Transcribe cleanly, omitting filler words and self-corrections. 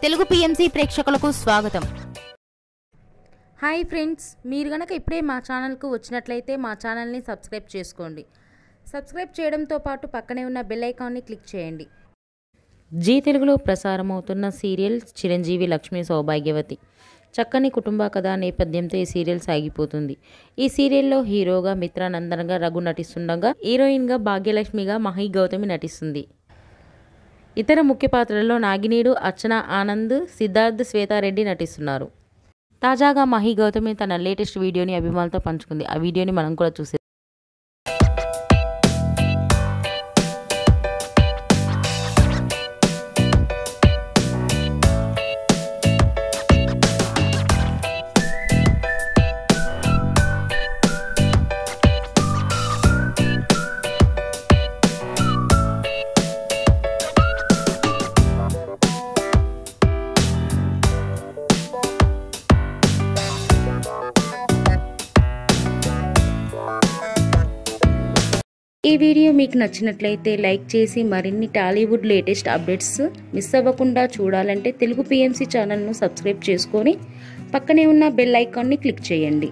Telugu PMC ప్రేక్షకులకు స్వాగతం. Hi friends, మీరు గనక ఇప్పుడే మా ఛానల్కు వచ్చినట్లయితే మా ఛానల్ని సబ్స్క్రైబ్ చేసుకోండి. సబ్స్క్రైబ్ చేయడంతో పాటు పక్కనే ఉన్న బెల్ ఐకాన్ని క్లిక్ చేయండి. జీ తెలుగులో ప్రసారమవుతున్న సీరియల్ చిరంజీవి లక్ష్మీ సౌభాగ్యవతి. చక్కని కుటుంబ కథా నేపథ్యంతో ఈ సీరియల్ సాగిపోతుంది. ఈ సీరియల్లో హీరోగా మిత్రానందన్గా రఘు నటిస్తుండగా, హీరోయిన్గా భాగ్యలక్ష్మిగా మహి గౌతమి నటిస్తుంది. ఇతర ముఖ్య పాత్రల్లో నాగినీడు, అర్చన ఆనంద్, సిద్ధార్థ్, శ్వేతారెడ్డి నటిస్తున్నారు. తాజాగా మహి గౌతమి తన లేటెస్ట్ వీడియోని అభిమానులతో పంచుకుంది. ఆ వీడియోని మనం కూడా చూసే ఈ వీడియో మీకు నచ్చినట్లయితే లైక్ చేసి మరిన్ని టాలీవుడ్ లేటెస్ట్ అప్డేట్స్ మిస్ అవ్వకుండా చూడాలంటే తెలుగు పిఎంసి ఛానల్ను సబ్స్క్రైబ్ చేసుకొని పక్కనే ఉన్న బెల్ ఐకాన్ని క్లిక్ చేయండి.